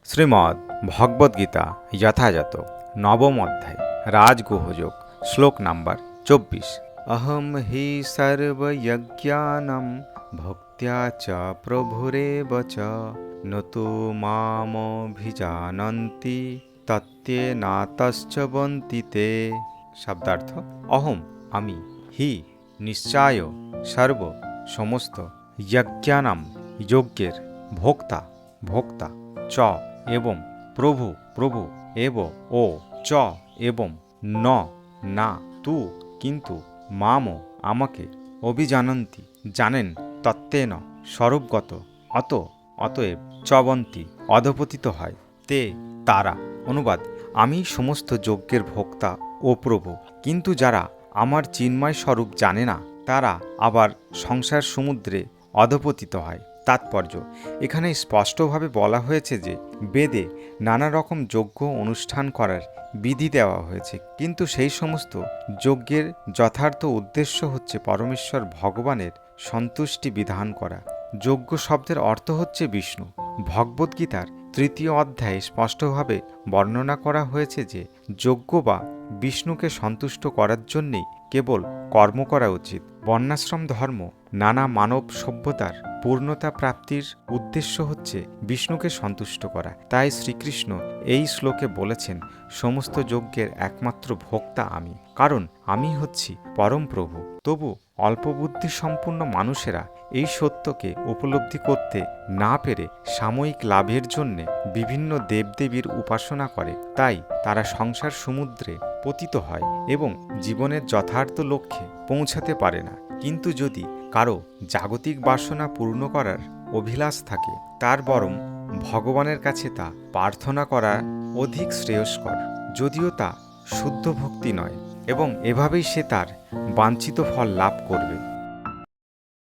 শ্রীমদ্ ভগবদ্গীতা যথাযথ নবম অধ্যায় রাজগুহযোগ শ্লোক নাম্বার 24। অহম হি সর্বযজ্ঞানাং ভক্ত্যা চ প্রভুরেব চ নতো মামভিজানন্তি তত্ত্বেনাতশ্চবন্তি তে। শব্দার্থ: অহম আমি, হি নিশ্চয়, সর্ব সমস্ত, যজ্ঞানাম যজ্ঞের, ভোক্তা ভোক্তা, চ এবং প্রভু প্রভু, এব ও, চ এবং, ন না, তু কিন্তু, মাম আমাকে, অভিজানন্তি জানেন, তত্ত্বেন স্বরূপগত, অত অতএব, চবন্তি অধপতিত হয়, তে তারা। অনুবাদ: আমি সমস্ত যজ্ঞের ভোক্তা ও প্রভু, কিন্তু যারা আমার চিন্ময় স্বরূপ জানে না তারা আবার সংসার সমুদ্রে অধপতিত হয়। তাৎপর্য: এখানে স্পষ্টভাবে বলা হয়েছে যে বেদে নানা রকম যজ্ঞ অনুষ্ঠান করার বিধি দেওয়া হয়েছে, কিন্তু সেই সমস্ত যজ্ঞের যথার্থ উদ্দেশ্য হচ্ছে পরমেশ্বর ভগবানের সন্তুষ্টি বিধান করা। যজ্ঞ শব্দের অর্থ হচ্ছে বিষ্ণু। ভগবদ্গীতার 3য় অধ্যায়ে স্পষ্টভাবে বর্ণনা করা হয়েছে যে যজ্ঞ বা বিষ্ণুকে সন্তুষ্ট করার জন্যেই কেবল কর্ম করা উচিত। বর্ণাশ্রম ধর্ম নানা মানব সভ্যতার পূর্ণতা প্রাপ্তির উদ্দেশ্য হচ্ছে বিষ্ণুকে সন্তুষ্ট করা। তাই শ্রীকৃষ্ণ এই শ্লোকে বলেছেন, সমস্ত যজ্ঞের একমাত্র ভোক্তা আমি, কারণ আমি হচ্ছি পরম প্রভু। তবু অল্প বুদ্ধি সম্পন্ন মানুষেরা এই সত্যকে উপলব্ধি করতে না পেরে সাময়িক লাভের জন্যে বিভিন্ন দেবদেবীর উপাসনা করে। তাই তারা সংসার সমুদ্রে পতিত হয় এবং জীবনের যথার্থ লক্ষ্যে পৌঁছাতে পারে না। কিন্তু যদি কারো জাগতিক বাসনা পূর্ণ করার অভিলাষ থাকে, তার বরং ভগবানের কাছে তা প্রার্থনা করা অধিক শ্রেয়স্কর, যদিও তা শুদ্ধ ভক্তি নয়, এবং এভাবেই সে তার বাঞ্ছিত ফল লাভ করবে।